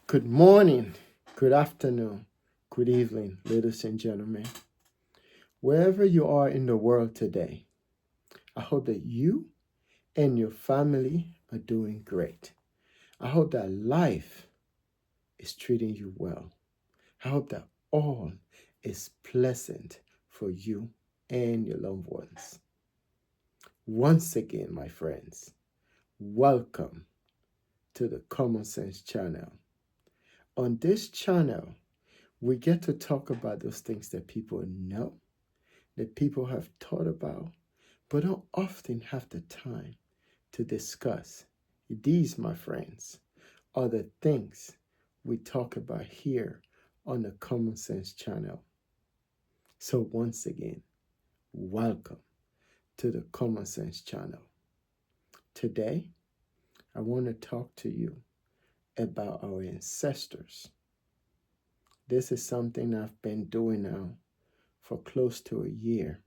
Good morning, good afternoon, good evening, ladies and gentlemen. Wherever you are in the world today, I hope that you and your family are doing great. I hope that life is treating you well. I hope that all is pleasant for you and your loved ones. Once again, my friends, welcome to the Common Sense channel. On this channel, we get to talk about those things that people know, that people have thought about, but don't often have the time to discuss. These, my friends, are the things we talk about here on the Common Sense channel. So, once again, welcome to the Common Sense channel. Today, I want to talk to you about our ancestors. This is something I've been doing now for close to a year.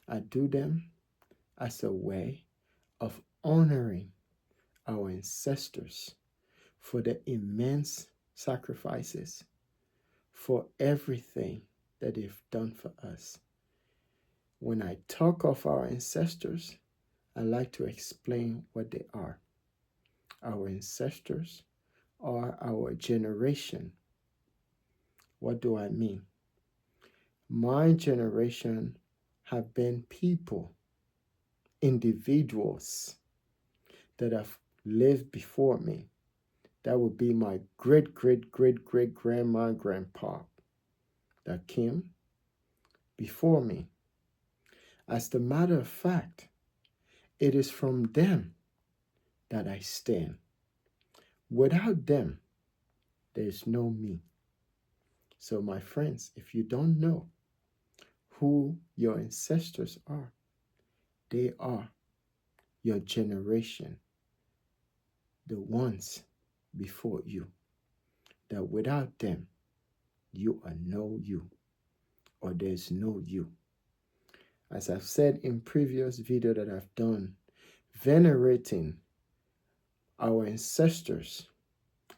I do them as a way of honoring our ancestors for the immense sacrifices, for everything that they've done for us. When I talk of our ancestors, I like to explain what they are. Our ancestors are our generation. What do I mean? My generation have been people, individuals that have lived before me. That would be my great, great, great, great grandma, grandpa that came before me. As the matter of fact, it is from them that I stand. Without them, there is no me. So, my friends, if you don't know who your ancestors are, they are your generation, the ones before you, that without them, you are no you, or there's no you. As I've said in previous video that I've done, venerating our ancestors,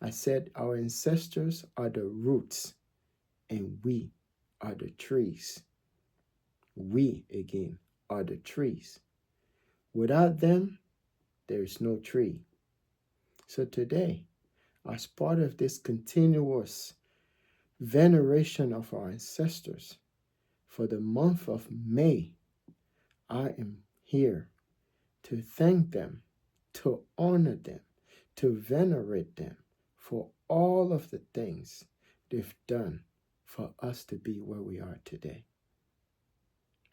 I said our ancestors are the roots and we are the trees. We, again, are the trees. Without them, there is no tree. So today, as part of this continuous veneration of our ancestors, for the month of May, I am here to thank them, to honor them, to venerate them for all of the things they've done for us to be where we are today.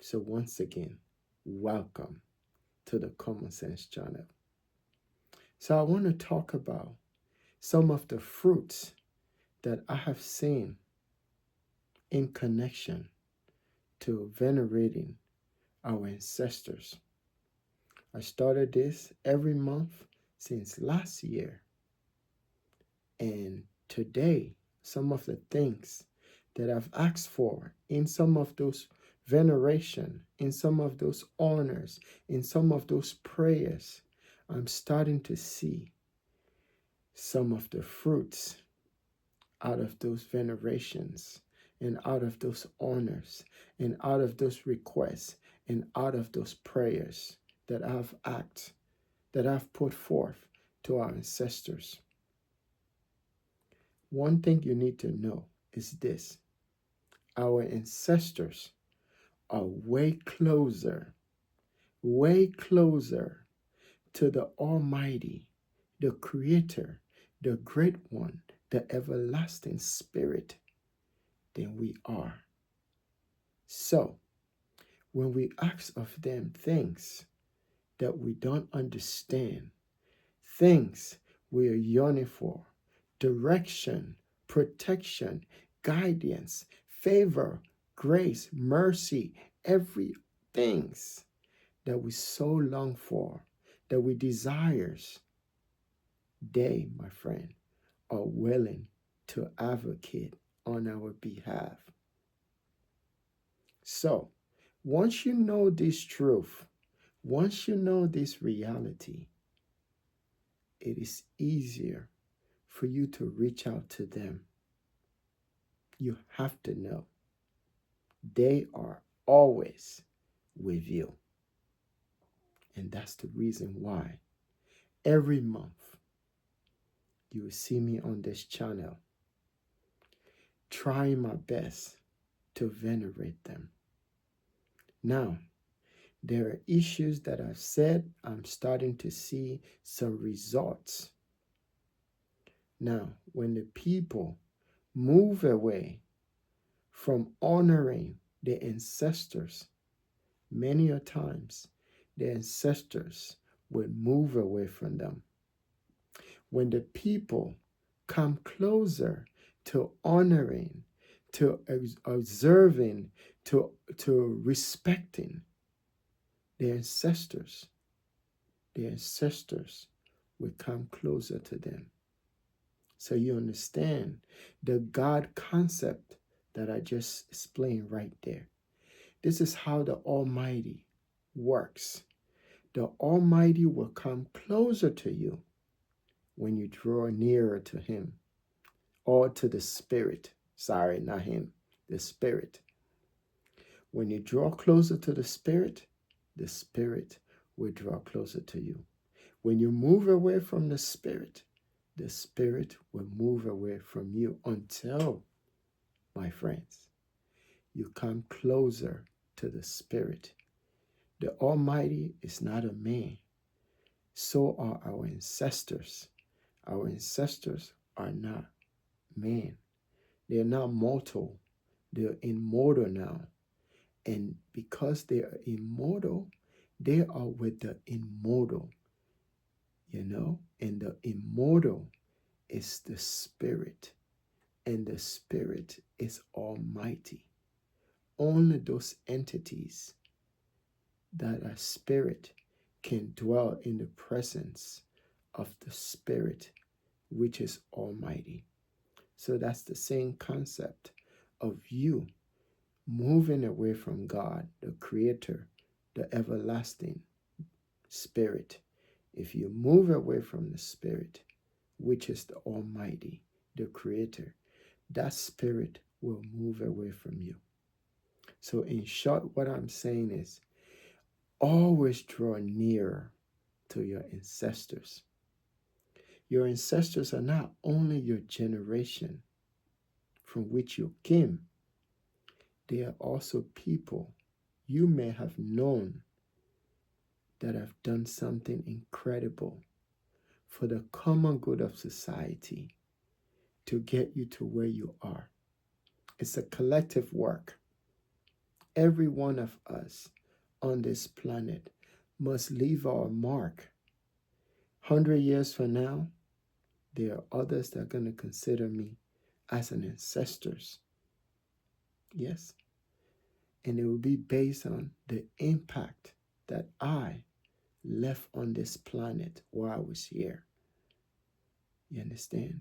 So once again, welcome to the Common Sense channel. So I want to talk about some of the fruits that I have seen in connection to venerating our ancestors. I started this every month since last year. And today, some of the things that I've asked for in some of those veneration, in some of those honors, in some of those prayers, I'm starting to see some of the fruits out of those venerations and out of those honors and out of those requests and out of those prayers that I've put forth to our ancestors. One thing you need to know is this: our ancestors are way closer to the Almighty, the Creator, the Great One, the Everlasting Spirit than we are. So, when we ask of them things that we don't understand, things we are yearning for, direction, protection, guidance, favor, grace, mercy, everything that we so long for, that we desires, they, my friend, are willing to advocate on our behalf. So, once you know this truth, once you know this reality, it is easier for you to reach out to them. You have to know they are always with you. And that's the reason why every month you will see me on this channel trying my best to venerate them. Now, there are issues that I've said I'm starting to see some results. Now, when the people move away from honoring their ancestors, many a times the ancestors will move away from them. When the people come closer to honoring, to observing, to respecting their ancestors will come closer to them. So you understand the God concept that I just explained right there. This is how the Almighty works. The Almighty will come closer to you when you draw nearer to Him, or to the Spirit. Sorry, not Him, the Spirit. When you draw closer to the Spirit will draw closer to you. When you move away from the Spirit will move away from you until, my friends, you come closer to the Spirit. The Almighty is not a man. So are our ancestors. Our ancestors are not man. They are not mortal. They are immortal now. And because they are immortal, they are with the immortal. And the immortal is the Spirit. And the Spirit is almighty. Only those entities that are spirit can dwell in the presence of the Spirit, which is almighty. So that's the same concept of you moving away from God, the Creator, the everlasting Spirit. If you move away from the Spirit, which is the Almighty, the Creator, that Spirit will move away from you. So in short, what I'm saying is, always draw nearer to your ancestors. Your ancestors are not only your generation from which you came, they are also people you may have known that have done something incredible for the common good of society to get you to where you are. It's a collective work. Every one of us on this planet must leave our mark. 100 years from now, there are others that are going to consider me as an ancestors. Yes. And it will be based on the impact that I left on this planet while I was here. You understand?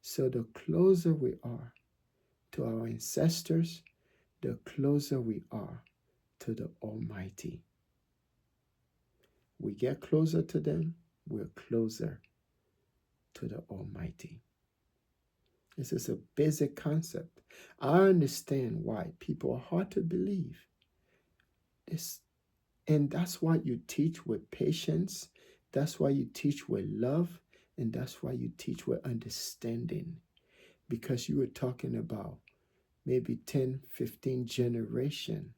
So the closer we are to our ancestors, the closer we are to the Almighty. We get closer to them, we're closer to the Almighty. This is a basic concept. I understand why people are hard to believe. And that's why you teach with patience. That's why you teach with love. And that's why you teach with understanding. Because you were talking about maybe 10, 15 generation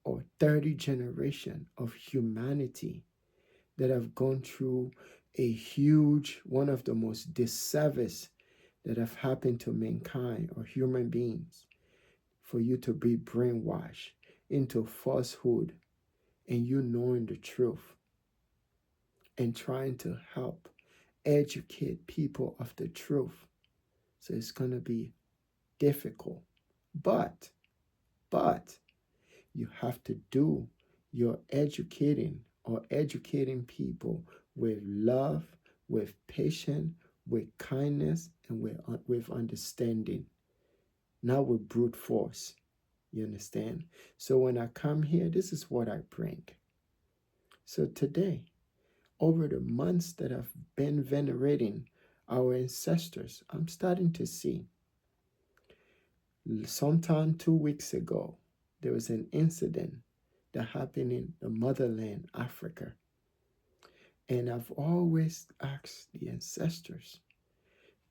or 30 generation of humanity that have gone through a huge, one of the most disservice that have happened to mankind or human beings, for you to be brainwashed into falsehood and you knowing the truth and trying to help educate people of the truth. So it's going to be difficult. But you have to do your educating or educating people with love, with patience, with kindness, and with understanding, not with brute force. You understand? So when I come here, this is what I bring. So today, over the months that I've been venerating our ancestors. I'm starting to see. Sometime 2 weeks ago, there was an incident that happened in the motherland, Africa. And I've always asked the ancestors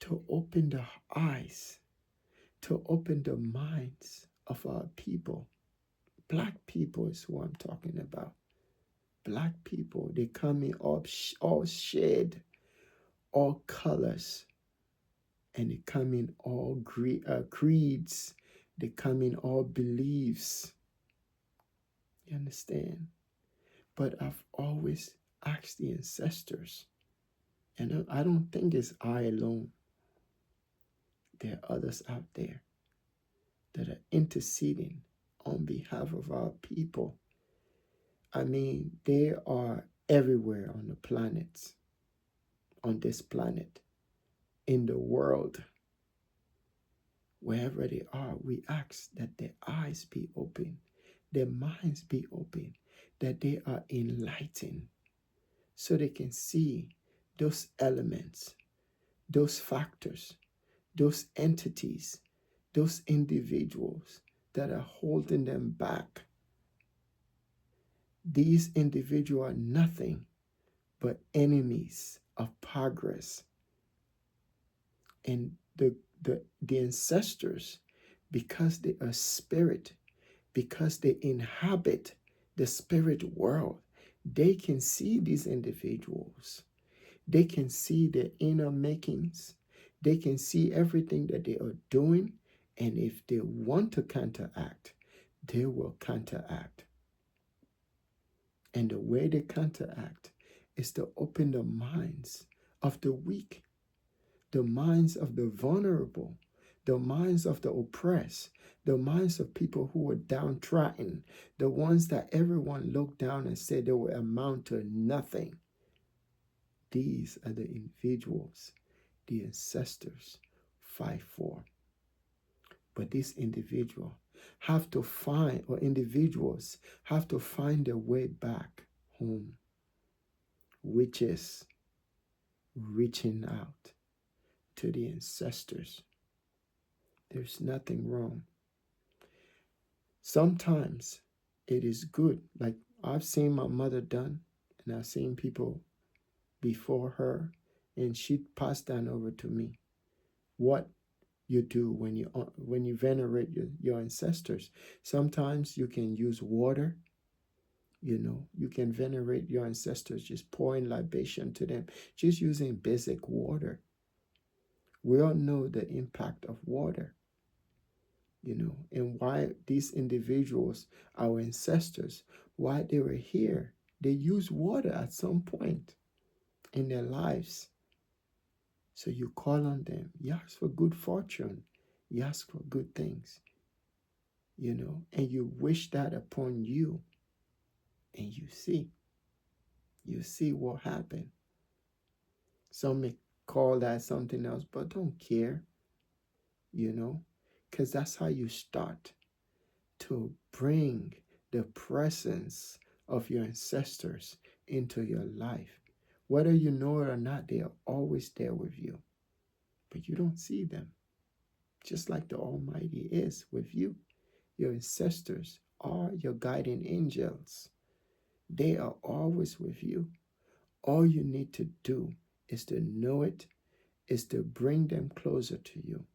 to open the eyes, to open the minds of our people. Black people is who I'm talking about. Black people, they come in all shade, all colors, and they come in all creeds. They come in all beliefs. You understand? But I've always asked the ancestors, and I don't think it's I alone. There are others out there that are interceding on behalf of our people. I mean, they are everywhere on the planet, on this planet, in the world. Wherever they are, we ask that their eyes be open, their minds be open, that they are enlightened so they can see those elements, those factors, those entities, those individuals that are holding them back. These individuals are nothing but enemies of progress. And the ancestors, because they are spirit, because they inhabit the spirit world, they can see these individuals. They can see their inner makings. They can see everything that they are doing. And if they want to counteract, they will counteract. And the way they counteract is to open the minds of the weak, the minds of the vulnerable, the minds of the oppressed, the minds of people who were downtrodden, the ones that everyone looked down and said they would amount to nothing. These are the individuals the ancestors fight for. But these individuals have to find, or individuals have to find their way back home, which is reaching out to the ancestors. There's nothing wrong. Sometimes it is good. Like I've seen my mother done, and I've seen people before her, and she passed that over to me. What you do when you venerate your ancestors. Sometimes you can use water. You can venerate your ancestors, just pouring libation to them, just using basic water. We all know the impact of water, and why these individuals, our ancestors, why they were here. They used water at some point in their lives. So you call on them. You ask for good fortune. You ask for good things, and you wish that upon you. And you see what happened. Some may call that something else, but don't care, because that's how you start to bring the presence of your ancestors into your life. Whether you know it or not, they are always there with you, but you don't see them. Just like the Almighty is with you. Your ancestors are your guiding angels. They are always with you. All you need to do is to know it, is to bring them closer to you.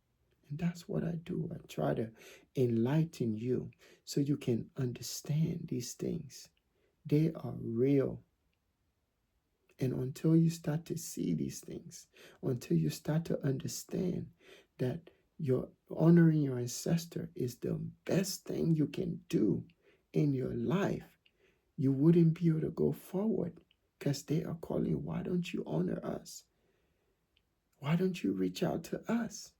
And that's what I do. I try to enlighten you so you can understand these things. They are real. And until you start to see these things, until you start to understand that your honoring your ancestor is the best thing you can do in your life, you wouldn't be able to go forward, because they are calling, why don't you honor us? Why don't you reach out to us?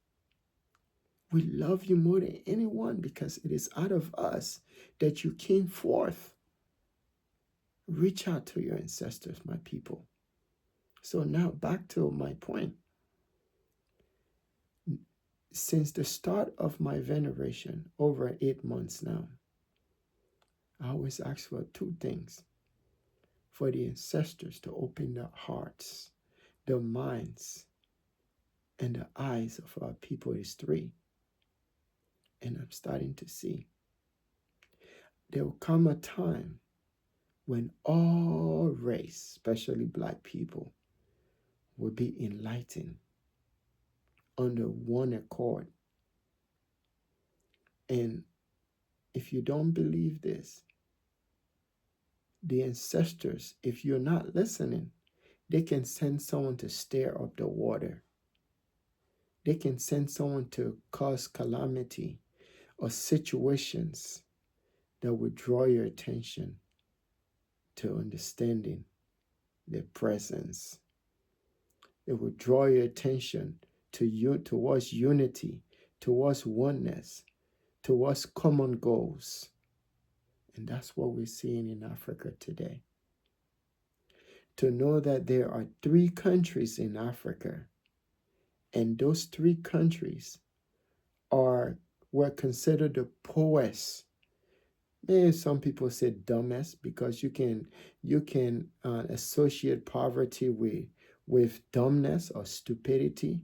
We love you more than anyone, because it is out of us that you came forth. Reach out to your ancestors, my people. So now back to my point. Since the start of my veneration, over 8 months now, I always ask for two things. For the ancestors to open their hearts, their minds, and the eyes of our people is 3. And I'm starting to see there will come a time when all race, especially black people, will be enlightened under one accord. And if you don't believe this, the ancestors, if you're not listening, they can send someone to stir up the water. They can send someone to cause calamity or situations that would draw your attention to understanding their presence. It would draw your attention to you towards unity, towards oneness, towards common goals. And that's what we're seeing in Africa today. To know that there are 3 countries in Africa, and those 3 countries were considered the poorest. Maybe some people say dumbest, because you can associate poverty with dumbness or stupidity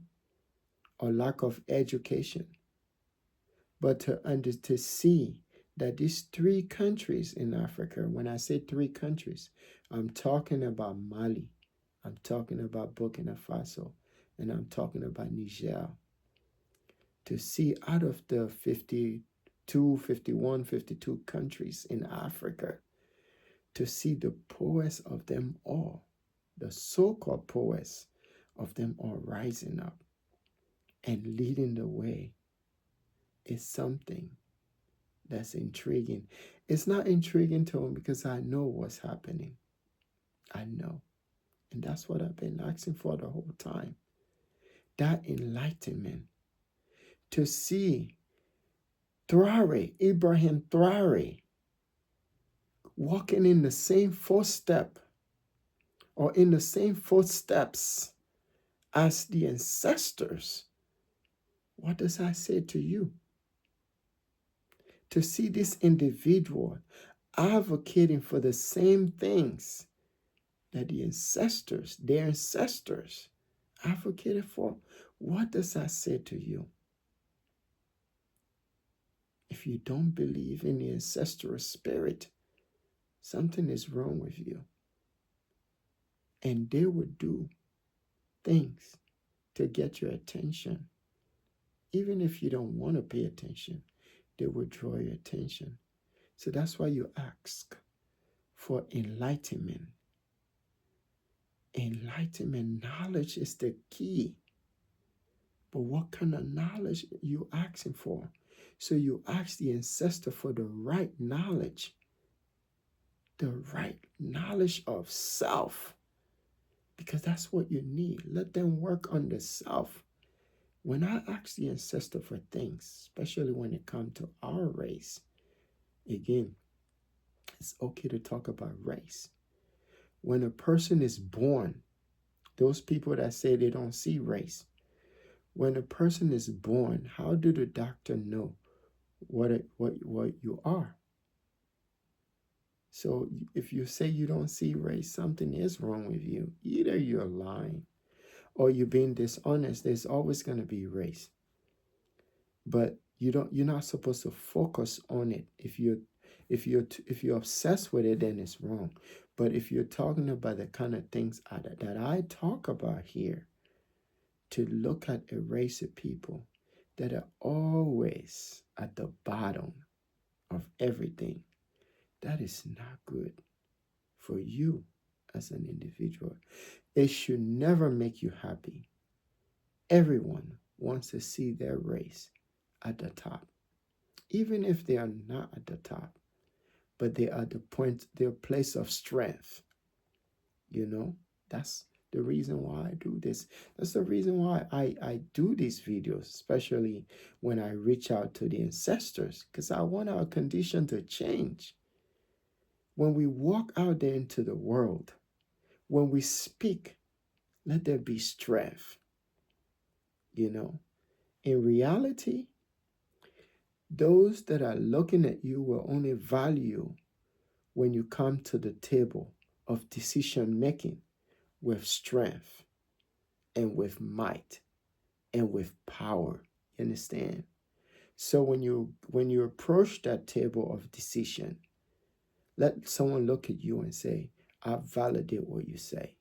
or lack of education. But to see that these 3 countries in Africa, when I say 3 countries, I'm talking about Mali, I'm talking about Burkina Faso, and I'm talking about Niger. To see out of the 52, 51, 52 countries in Africa, to see the poorest of them all, the so-called poorest of them all rising up and leading the way, is something that's intriguing. It's not intriguing to me because I know what's happening. I know. And that's what I've been asking for the whole time. That enlightenment. To see Traore, Ibrahim Traore, walking in the same footstep or in the same footsteps as the ancestors. What does that say to you? To see this individual advocating for the same things that their ancestors advocated for. What does that say to you? If you don't believe in the ancestral spirit, something is wrong with you. And they would do things to get your attention. Even if you don't want to pay attention, they will draw your attention. So that's why you ask for enlightenment. Enlightenment, knowledge is the key. But what kind of knowledge are you asking for? So you ask the ancestor for the right knowledge of self, because that's what you need. Let them work on the self. When I ask the ancestor for things, especially when it comes to our race, again, it's okay to talk about race. When a person is born, those people that say they don't see race, when a person is born, how do the doctor know what you are? So if you say you don't see race, something is wrong with you. Either you're lying or you're being dishonest. There's always going to be race. But you're not supposed to focus on it. If you're obsessed with it, then it's wrong. But if you're talking about the kind of things that I talk about here, to look at a race of people that are always at the bottom of everything, that is not good for you as an individual. It should never make you happy. Everyone wants to see their race at the top, even if they are not at the top, but they are their place of strength. That's the reason why I do this. That's the reason why I do these videos, especially when I reach out to the ancestors, because I want our condition to change. When we walk out there into the world, when we speak, let there be strength. In reality, those that are looking at you will only value when you come to the table of decision making with strength and with might and with power. You understand? So when you approach that table of decision, let someone look at you and say, I validate what you say.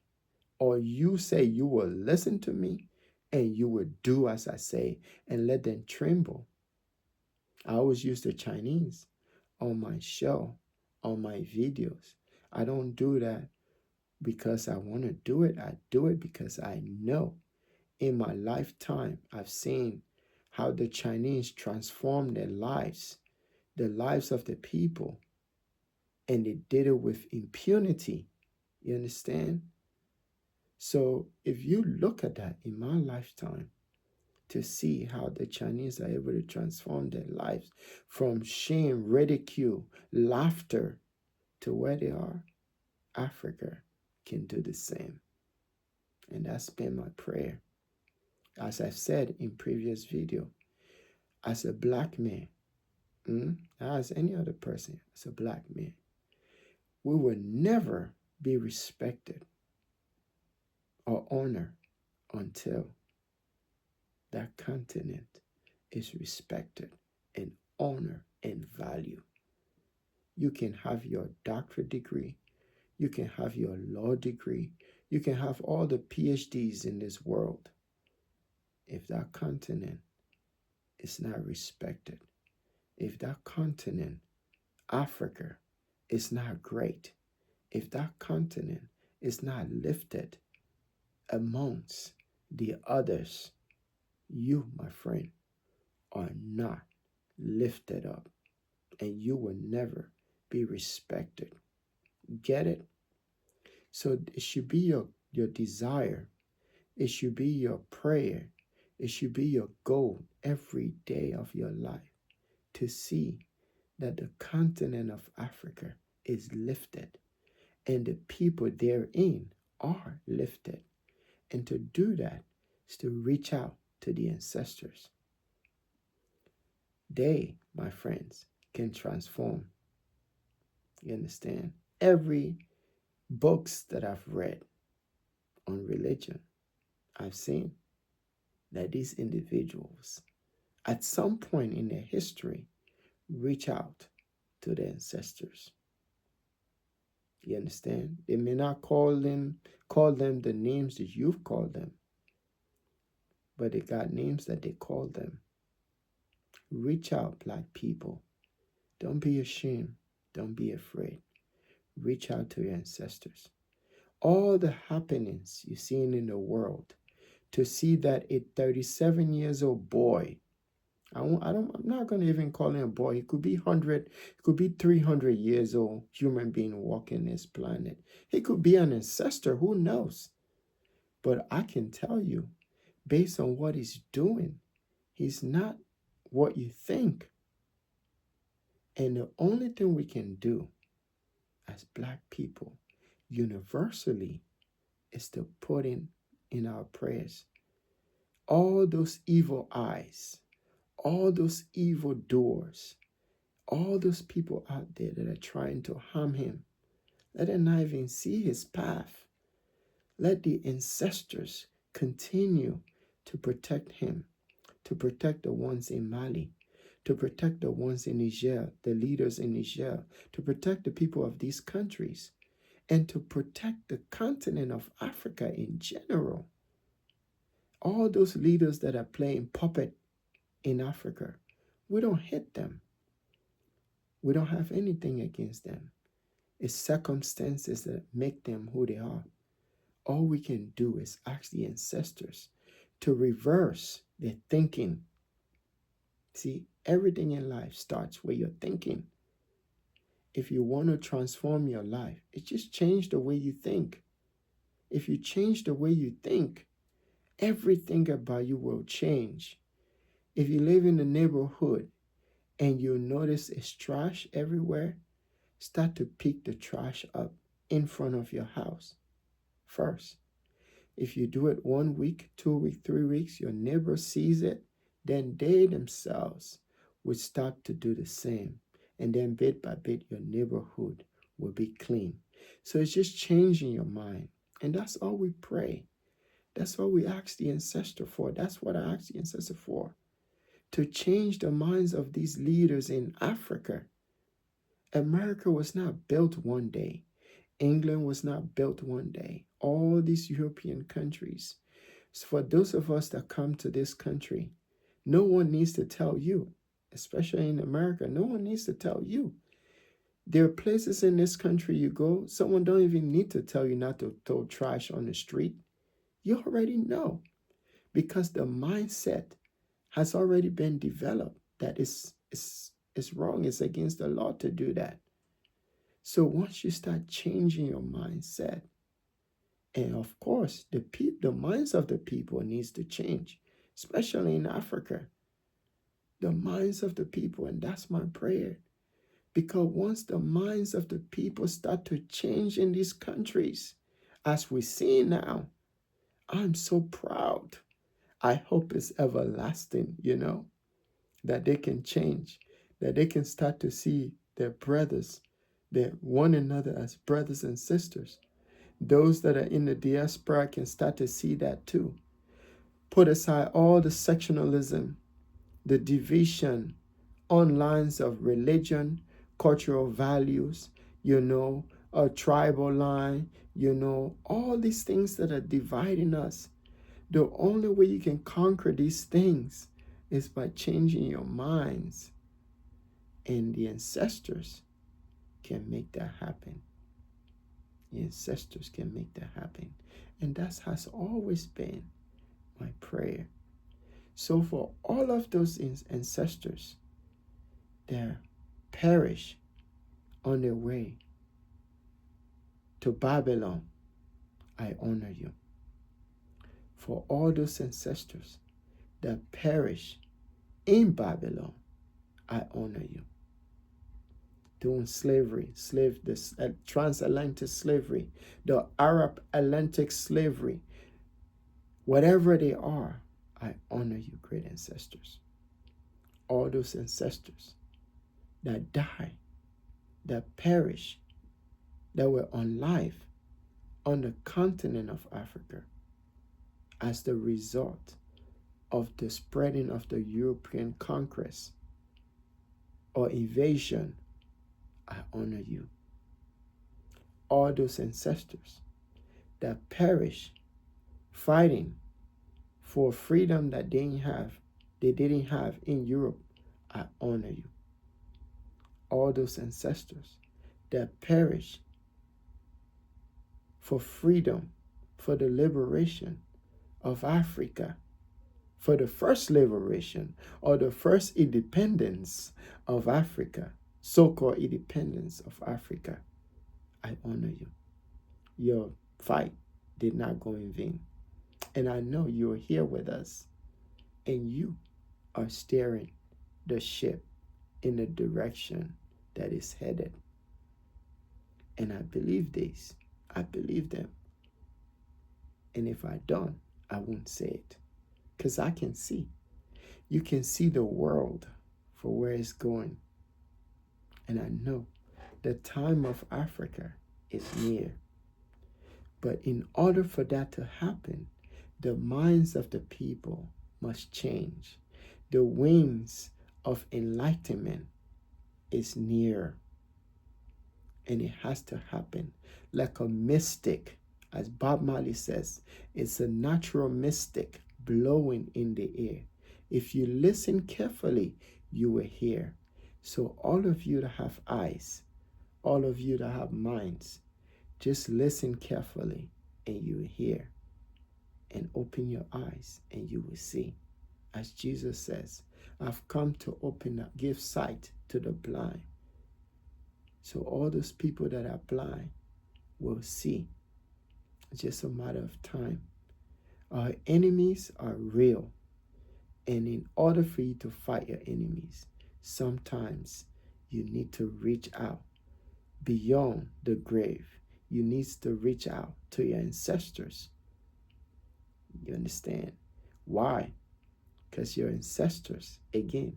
Or you say you will listen to me and you will do as I say, and let them tremble. I always use the Chinese on my show, on my videos. I don't do that because I want to do it. I do it because I know in my lifetime I've seen how the Chinese transform their lives, the lives of the people, and they did it with impunity. You understand? So if you look at that in my lifetime, to see how the Chinese are able to transform their lives from shame, ridicule, laughter to where they are, Africa can do the same. And that's been my prayer. As I've said in previous video, as a black man, not as any other person, as a black man, we will never be respected or honored until that continent is respected and honored and valued. You can have your doctorate degree, you can have your law degree, you can have all the PhDs in this world. If that continent is not respected, if that continent, Africa, is not great, if that continent is not lifted amongst the others, you, my friend, are not lifted up, and you will never be respected. Get it? So it should be your desire. It should be your prayer. It should be your goal every day of your life to see that the continent of Africa is lifted and the people therein are lifted. And to do that is to reach out to the ancestors. They, my friends, can transform. You understand? Every books that I've read on religion, I've seen that these individuals, at some point in their history, reach out to their ancestors. You understand? They may not call them the names that you've called them, but they got names that they call them. Reach out, black people. Don't be ashamed. Don't be afraid. Reach out to your ancestors. All the happenings you're seeing in the world, to see that a 37 years old boy, I'm not going to even call him a boy. He could be 100, he could be 300 years old human being walking this planet. He could be an ancestor, who knows? But I can tell you, based on what he's doing, he's not what you think. And the only thing we can do as black people universally is to put in our prayers all those evil eyes, all those evil doers, all those people out there that are trying to harm him. Let them not even see his path. Let the ancestors continue to protect him, to protect the ones in Mali, to protect the ones in Niger, the leaders in Niger, to protect the people of these countries, and to protect the continent of Africa in general. All those leaders that are playing puppet in Africa, we don't hit them. We don't have anything against them. It's circumstances that make them who they are. All we can do is ask the ancestors to reverse their thinking. See, everything in life starts where you're thinking. If you want to transform your life, it just change the way you think. If you change the way you think, everything about you will change. If you live in the neighborhood and you notice it's trash everywhere, start to pick the trash up in front of your house first. If you do it 1 week, 2 weeks, 3 weeks, your neighbor sees it, then they themselves will start to do the same. And then bit by bit, your neighborhood will be clean. So it's just changing your mind. And that's all we pray. That's what we asked the ancestor for. That's what I asked the ancestor for. To change the minds of these leaders in Africa. America was not built one day. England was not built one day. All these European countries. So for those of us that come to this country, no one needs to tell you, especially in America, no one needs to tell you. There are places in this country you go, someone don't even need to tell you not to throw trash on the street. You already know because the mindset has already been developed that is wrong. It's against the law to do that. So once you start changing your mindset, and of course, the minds of the people needs to change, especially in Africa. The minds of the people, and that's my prayer. Because once the minds of the people start to change in these countries, as we see now, I'm so proud. I hope it's everlasting, that they can change, that they can start to see their brothers, their one another as brothers and sisters. Those that are in the diaspora can start to see that too. Put aside all the sectionalism, the division on lines of religion, cultural values, a tribal line, all these things that are dividing us. The only way you can conquer these things is by changing your minds. And the ancestors can make that happen. The ancestors can make that happen. And that has always been my prayer. So for all of those ancestors that perish on their way to Babylon, I honor you. For all those ancestors that perish in Babylon, I honor you. Doing slavery, this transatlantic slavery, the Arab Atlantic slavery, whatever they are, I honor you, great ancestors. All those ancestors that die, that perish, that were on life on the continent of Africa as the result of the spreading of the European conquest or invasion, I honor you. All those ancestors that perish fighting for freedom that they didn't have in Europe, I honor you. All those ancestors that perish for freedom, for the liberation of Africa, for the first liberation or the first independence of Africa, so-called independence of Africa, I honor you. Your fight did not go in vain. And I know you're here with us and you are steering the ship in the direction that is headed. And I believe this. I believe them. And if I don't, I won't say it. Because I can see. You can see the world for where it's going. And I know the time of Africa is near. But in order for that to happen, the minds of the people must change. The wings of enlightenment is near. And it has to happen like a mystic. As Bob Marley says, it's a natural mystic blowing in the air. If you listen carefully, you will hear. So all of you that have eyes, all of you that have minds, just listen carefully and you will hear. And open your eyes and you will see. As Jesus says, I've come to give sight to the blind. So all those people that are blind will see. It's just a matter of time. Our enemies are real. And in order for you to fight your enemies, sometimes you need to reach out beyond the grave. You need to reach out to your ancestors. You understand? Why? Because your ancestors, again,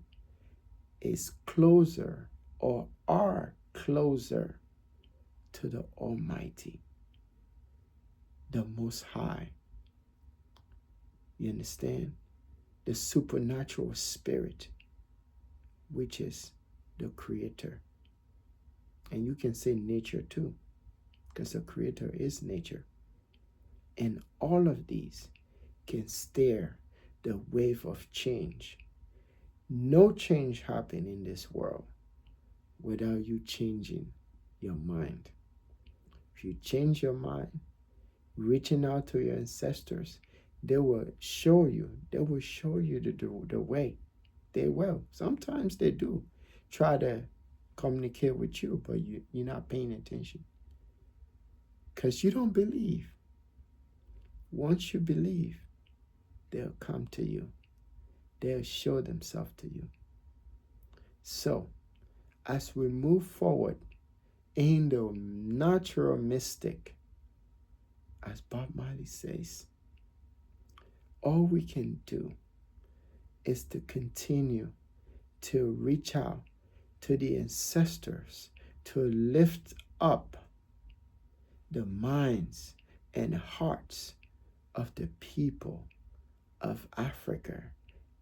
is closer or are closer to the Almighty, the Most High, You understand? The supernatural spirit, which is the creator. And you can say nature too, because the creator is nature. And all of these can steer the wave of change. No change happen in this world without you changing your mind. If you change your mind, reaching out to your ancestors, they will show you. They will show you the way. They will. Sometimes they do try to communicate with you, but you're not paying attention because you don't believe. Once you believe, they'll come to you. They'll show themselves to you. So, as we move forward in the natural mystic, as Bob Marley says, all we can do is to continue to reach out to the ancestors, to lift up the minds and hearts of the people of Africa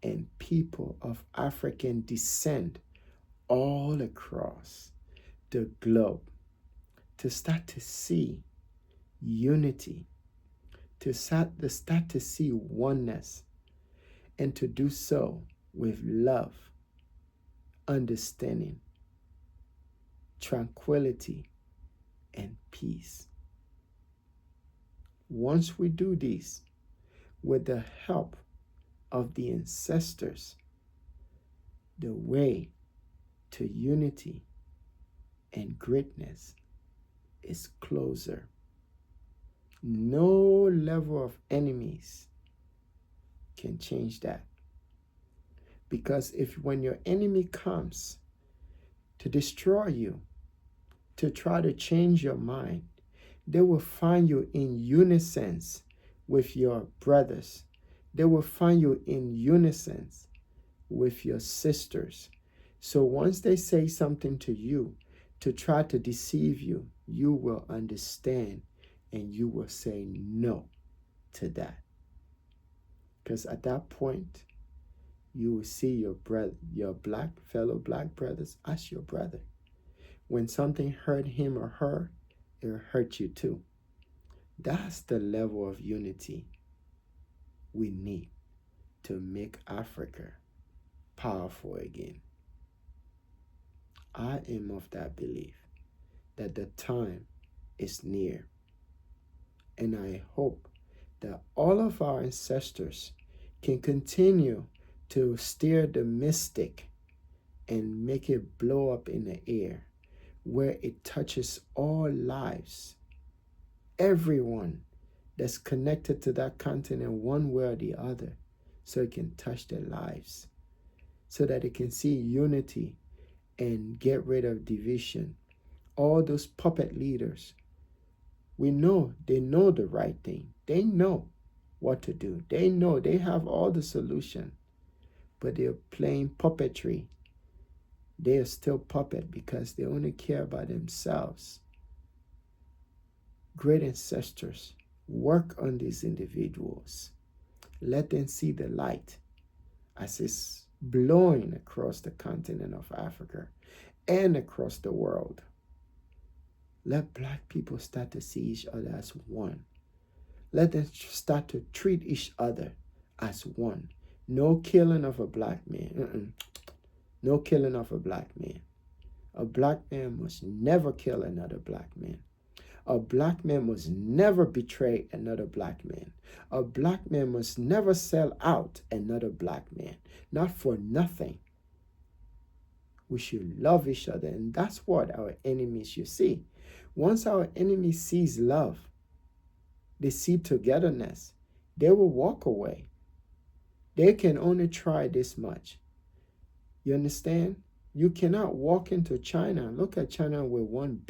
and people of African descent all across the globe, to start to see unity, to start to see oneness, and to do so with love, understanding, tranquility, and peace. Once we do this, with the help of the ancestors, the way to unity and greatness is closer. No level of enemies can change that. Because if when your enemy comes to destroy you, to try to change your mind, they will find you in unison with your brothers. They will find you in unison with your sisters. So once they say something to you to try to deceive you, you will understand and you will say no to that. Because at that point, you will see your brother, your fellow black brothers as your brother. When something hurt him or her, it will hurt you too. That's the level of unity we need to make Africa powerful again. I am of that belief that the time is near. And I hope that all of our ancestors can continue to steer the mystic and make it blow up in the air where it touches all lives. Everyone that's connected to that continent one way or the other, so it can touch their lives, so that it can see unity and get rid of division. All those puppet leaders, we know they know the right thing. They know what to do. They know they have all the solution, but they're playing puppetry. They are still puppet because they only care about themselves. Great ancestors, work on these individuals. Let them see the light as it's blowing across the continent of Africa and across the world. Let black people start to see each other as one. Let them start to treat each other as one. No killing of a black man. No killing of a black man. A black man must never kill another black man. A black man must never betray another black man. A black man must never sell out another black man. Not for nothing. We should love each other, and that's what our enemies should see. Once our enemy sees love, they see togetherness, they will walk away. They can only try this much. You understand? You cannot walk into China. Look at China with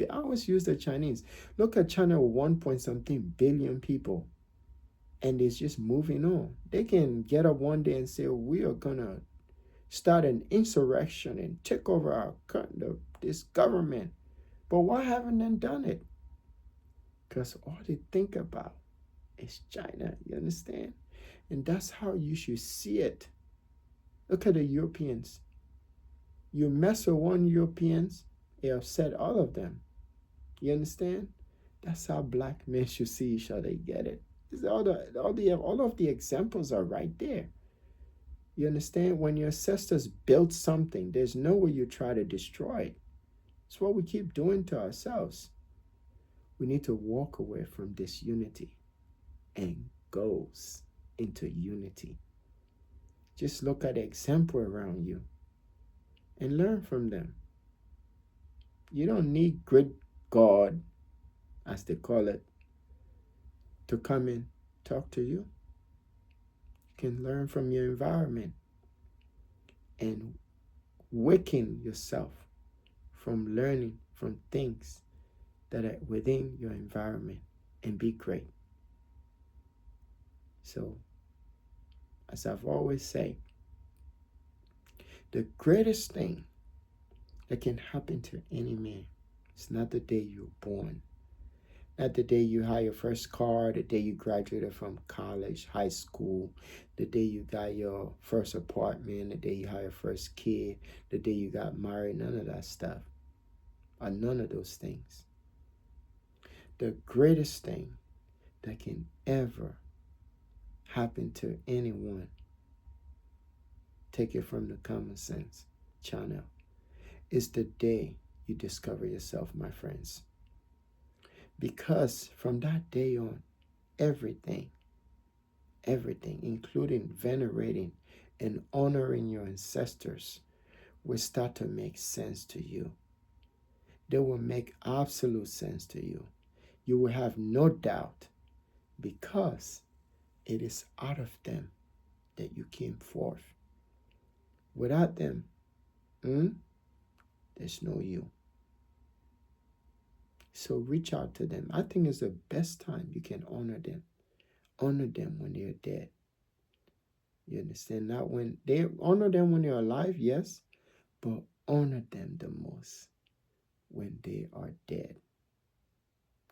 I always use the Chinese. Look at China with 1 billion people. And it's just moving on. They can get up one day and say, we are going to start an insurrection and take over this government. But why haven't they done it? Because all they think about is China. You understand? And that's how you should see it. Look at the Europeans. You mess with one Europeans, it upset all of them. You understand? That's how black men should see each other. You get it? All of the examples are right there. You understand? When your ancestors built something, there's no way you try to destroy it. It's what we keep doing to ourselves. We need to walk away from disunity and goes into unity. Just look at the example around you and learn from them. You don't need great God, as they call it, to come and talk to you. You can learn from your environment and waken yourself from learning from things that are within your environment and be great. So, as I've always said, the greatest thing that can happen to any man is not the day you're born, not the day you had your first car, the day you graduated from college, high school, the day you got your first apartment, the day you had your first kid, the day you got married, none of that stuff, or none of those things. The greatest thing that can ever happen to anyone, take it from the Common Sense channel, is the day you discover yourself, my friends. Because from that day on, everything, including venerating and honoring your ancestors, will start to make sense to you. They will make absolute sense to you. You will have no doubt, because it is out of them that you came forth. Without them, there's no you. So reach out to them. I think it's the best time you can honor them. Honor them when they're dead. You understand? Not when they honor them when they're alive, yes, but honor them the most when they are dead,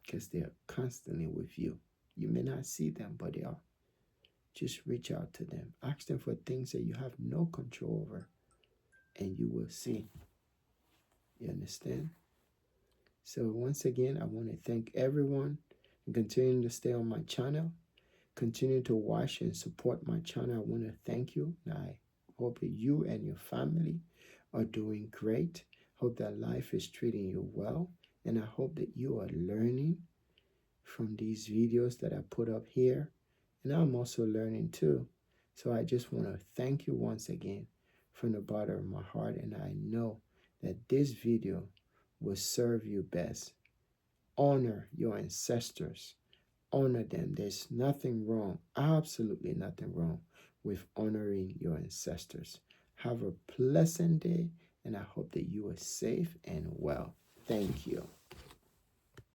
because they are constantly with you. You may not see them, but they are. Just reach out to them. Ask them for things that you have no control over, and you will see. You understand? So once again, I want to thank everyone and continue to stay on my channel. Continue to watch and support my channel. I want to thank you. I hope that you and your family are doing great. Hope that life is treating you well. And I hope that you are learning from these videos that I put up here. And I'm also learning too. So I just want to thank you once again from the bottom of my heart. And I know that this video will serve you best. Honor your ancestors. Honor them. There's nothing wrong, absolutely nothing wrong with honoring your ancestors. Have a pleasant day, and I hope that you are safe and well. Thank you.